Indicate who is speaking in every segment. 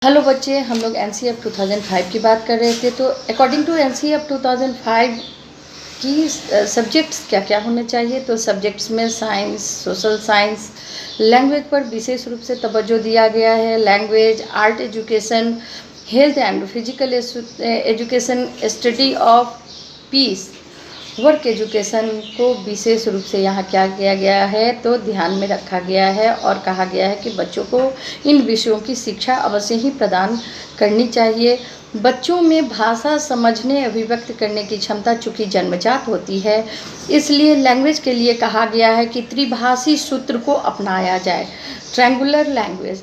Speaker 1: Hello बच्चे, हम लोग एनसीएफ 2005 की बात कर रहे थे। तो अकॉर्डिंग टू एनसीएफ 2005 की सब्जेक्ट्स क्या क्या होने चाहिए। तो सब्जेक्ट्स में साइंस, सोशल साइंस, लैंग्वेज पर विशेष रूप से तवज्जो दिया गया है। Language, art education, health and physical education, study of peace, work education को विशेष रूप से यहाँ क्या किया गया है तो ध्यान में रखा गया है और कहा गया है कि बच्चों को इन विषयों की शिक्षा अवश्य ही प्रदान करनी चाहिए। बच्चों में भाषा समझने, अभिव्यक्त करने की क्षमता चूँकि जन्मजात होती है, इसलिए लैंग्वेज के लिए कहा गया है कि त्रिभाषी सूत्र को अपनाया जाए, ट्रायंगुलर लैंग्वेज।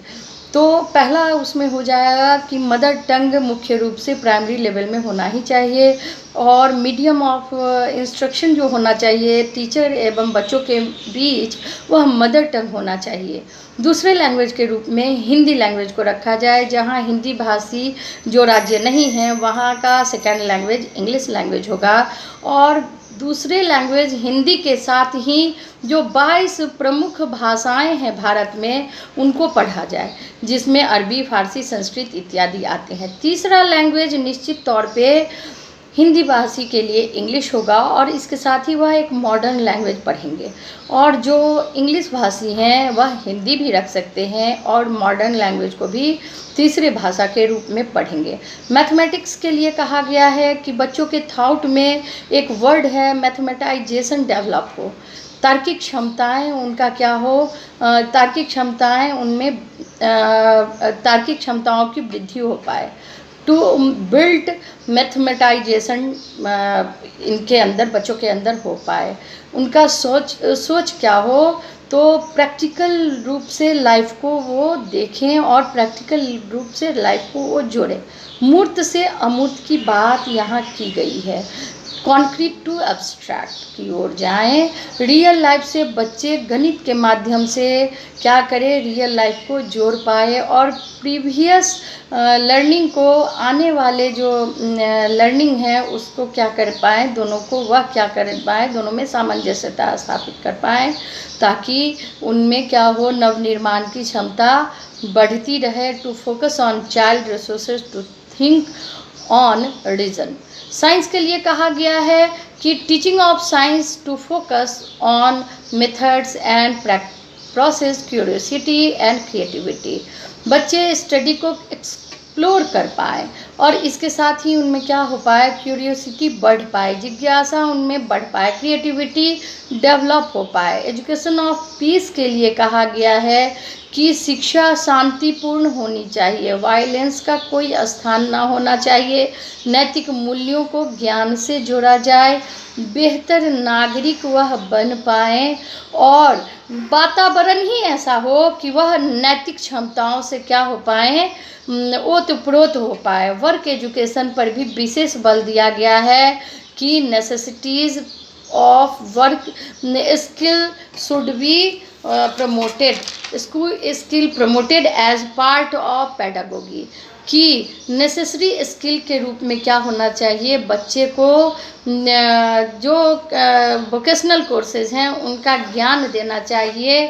Speaker 1: तो पहला उसमें हो जाएगा कि मदर टंग मुख्य रूप से प्राइमरी लेवल में होना ही चाहिए और मीडियम ऑफ इंस्ट्रक्शन जो होना चाहिए टीचर एवं बच्चों के बीच, वह मदर टंग होना चाहिए। दूसरे लैंग्वेज के रूप में हिंदी लैंग्वेज को रखा जाए। जहाँ हिंदी भाषी जो राज्य नहीं हैं वहाँ का सेकेंड लैंग्वेज इंग्लिश लैंग्वेज होगा। और दूसरे लैंग्वेज हिंदी के साथ ही जो 22 प्रमुख भाषाएं हैं भारत में, उनको पढ़ा जाए, जिसमें अरबी, फारसी, संस्कृत इत्यादि आते हैं। तीसरा लैंग्वेज निश्चित तौर पे हिंदी भाषी के लिए इंग्लिश होगा और इसके साथ ही वह एक मॉडर्न लैंग्वेज पढ़ेंगे। और जो इंग्लिश भाषी हैं वह हिंदी भी रख सकते हैं और मॉडर्न लैंग्वेज को भी तीसरे भाषा के रूप में पढ़ेंगे। मैथमेटिक्स के लिए कहा गया है कि बच्चों के थॉट में एक वर्ड है मैथमेटाइजेशन डेवलप हो, तार्किक क्षमताएं उनका क्या हो, तार्किक क्षमताएं उनमें तार्किक क्षमताओं की वृद्धि हो पाए। टू बिल्ड मैथमेटाइजेशन इनके अंदर, बच्चों के अंदर हो पाए। उनका सोच क्या हो तो प्रैक्टिकल रूप से लाइफ को वो देखें और प्रैक्टिकल रूप से लाइफ को वो जोड़ें। मूर्त से अमूर्त की बात यहाँ की गई है। कॉन्क्रीट टू एब्स्ट्रैक्ट की ओर जाएं। रियल लाइफ से बच्चे गणित के माध्यम से क्या करें, रियल लाइफ को जोड़ पाए और प्रीवियस लर्निंग को, आने वाले जो लर्निंग है उसको क्या कर पाएँ, दोनों को वह क्या कर पाएँ, दोनों में सामंजस्यता स्थापित कर पाएँ, ताकि उनमें क्या हो, नवनिर्माण की क्षमता बढ़ती रहे। To focus on child resources to think on reason. Science के लिए कहा गया है कि teaching of science to focus on methods and process, curiosity and creativity. बच्चे स्टडी को एक्सप्लोर कर पाए और इसके साथ ही उनमें क्या हो पाए, क्यूरियोसिटी बढ़ पाए, जिज्ञासा उनमें बढ़ पाए, क्रिएटिविटी डेवलप हो पाए। एजुकेशन ऑफ पीस के लिए कहा गया है कि शिक्षा शांतिपूर्ण होनी चाहिए, वायलेंस का कोई स्थान ना होना चाहिए, नैतिक मूल्यों को ज्ञान से जोड़ा जाए, बेहतर नागरिक वह बन पाएँ और वातावरण ही ऐसा हो कि वह नैतिक क्षमताओं से क्या हो पाएँ, ओतप्रोत हो पाए। वर्क एजुकेशन पर भी विशेष बल दिया गया है कि necessities of work skill should be promoted, school skill promoted as part of pedagogy, कि नेसेसरी स्किल के रूप में क्या होना चाहिए, बच्चे को जो वोकेशनल कोर्सेज हैं उनका ज्ञान देना चाहिए,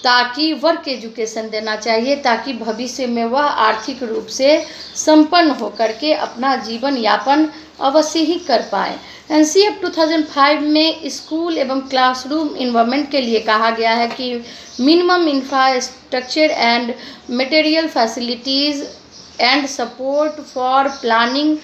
Speaker 1: ताकि वर्क एजुकेशन देना चाहिए, ताकि भविष्य में वह आर्थिक रूप से संपन्न होकर के अपना जीवन यापन अवश्य ही कर पाए। एनसीएफ 2005 में स्कूल एवं क्लासरूम इन्वायरमेंट के लिए कहा गया है कि minimum infrastructure and material facilities and support for planning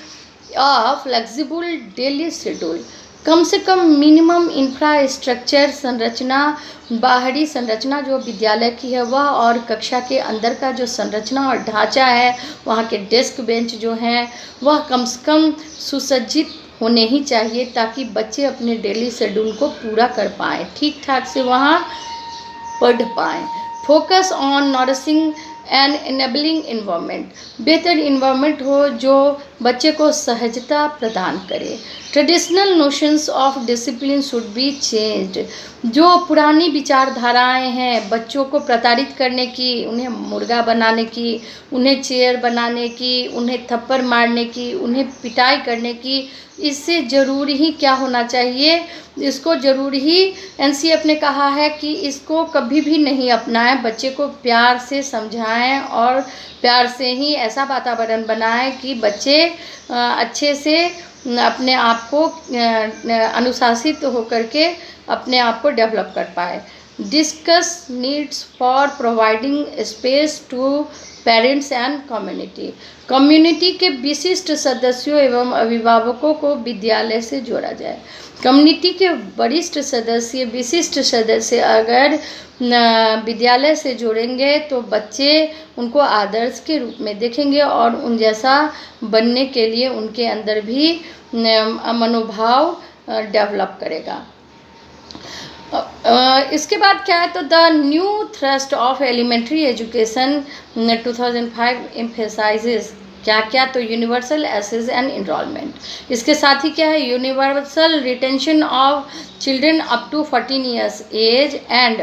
Speaker 1: a flexible daily schedule. कम से कम मिनिमम इंफ्रास्ट्रक्चर संरचना, बाहरी संरचना जो विद्यालय की है वह, और कक्षा के अंदर का जो संरचना और ढांचा है, वहाँ के डेस्क बेंच जो हैं वह कम से कम सुसज्जित होने ही चाहिए, ताकि बच्चे अपने डेली शेड्यूल को पूरा कर पाएँ, ठीक ठाक से वहाँ पढ़ पाएँ। Focus on nourishing and enabling environment, बेहतर इन्वायरमेंट हो जो बच्चे को सहजता प्रदान करे। Traditional notions of discipline should be changed. जो पुरानी विचारधाराएं हैं बच्चों को प्रताड़ित करने की, उन्हें मुर्गा बनाने की, उन्हें चेयर बनाने की, उन्हें थप्पड़ मारने की, उन्हें पिटाई करने की, इससे ज़रूरी ही क्या होना चाहिए, इसको ज़रूर ही एनसीएफ ने कहा है कि इसको कभी भी नहीं अपनाएं। बच्चे को प्यार से समझाएं और प्यार से ही ऐसा वातावरण बनाएं कि बच्चे अच्छे से अपने आप को अनुशासित होकर के अपने आप को डेवलप कर पाए। Discuss needs for providing space to parents and community. Community के विशिष्ट सदस्यों एवं अभिभावकों को विद्यालय से जोड़ा जाए। कम्युनिटी के वरिष्ठ सदस्य, विशिष्ट सदस्य अगर विद्यालय से जोड़ेंगे तो बच्चे उनको आदर्श के रूप में देखेंगे और उन जैसा बनने के लिए उनके अंदर भी मनोभाव डेवलप करेगा। इसके बाद क्या है, तो the new thrust of elementary education 2005 emphasises क्या क्या, तो यूनिवर्सल एक्सेस एंड एनरोलमेंट। इसके साथ ही क्या है, universal retention of children up to 14 years age and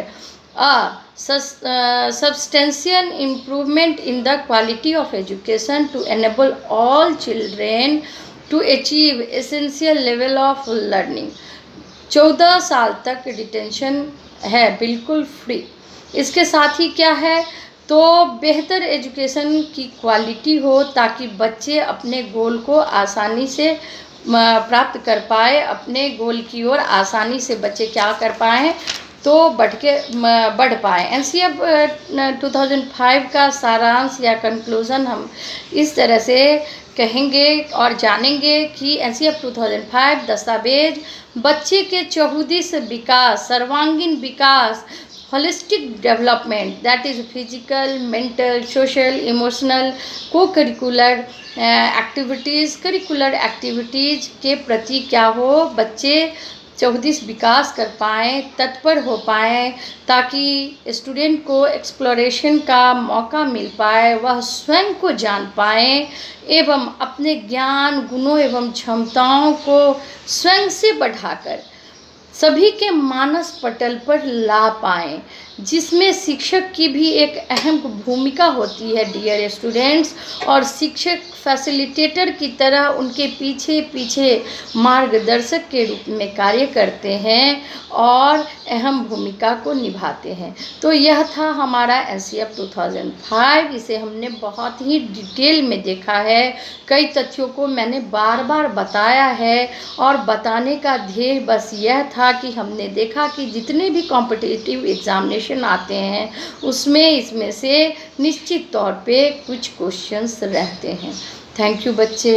Speaker 1: substantial improvement in the quality of education to enable all children to achieve essential level of learning। 14 साल तक डिटेंशन है बिल्कुल free. इसके साथ ही क्या है, तो बेहतर एजुकेशन की क्वालिटी हो ताकि बच्चे अपने गोल को आसानी से प्राप्त कर पाए, अपने गोल की ओर आसानी से बच्चे क्या कर पाएँ, तो बढ़ पाए। एनसीएफ 2005 का सारांश या कंक्लूज़न हम इस तरह से कहेंगे और जानेंगे कि एनसीएफ 2005 दस्तावेज बच्चे के चहुदिश विकास, सर्वांगीण विकास, holistic development, that is physical, mental, social, emotional, curricular activities के प्रति क्या हो, बच्चे चौहदिश विकास कर पाएँ, तत्पर हो पाएँ, ताकि स्टूडेंट को एक्सप्लोरेशन का मौका मिल पाए, वह स्वयं को जान पाएँ एवं अपने ज्ञान, गुणों एवं क्षमताओं को स्वयं से बढ़ाकर सभी के मानस पटल पर ला पाएँ, जिसमें शिक्षक की भी एक अहम भूमिका होती है डियर स्टूडेंट्स। और शिक्षक फैसिलिटेटर की तरह उनके पीछे पीछे मार्गदर्शक के रूप में कार्य करते हैं और अहम भूमिका को निभाते हैं। तो यह था हमारा एनसीएफ 2005। इसे हमने बहुत ही डिटेल में देखा है, कई तथ्यों को मैंने बार बार बताया है और बताने का ध्येय बस यह था कि हमने देखा कि जितने भी कॉम्पिटिटिव एग्जामिनेशन आते हैं उसमें इसमें से निश्चित तौर पे कुछ क्वेश्चंस रहते हैं। थैंक यू बच्चे।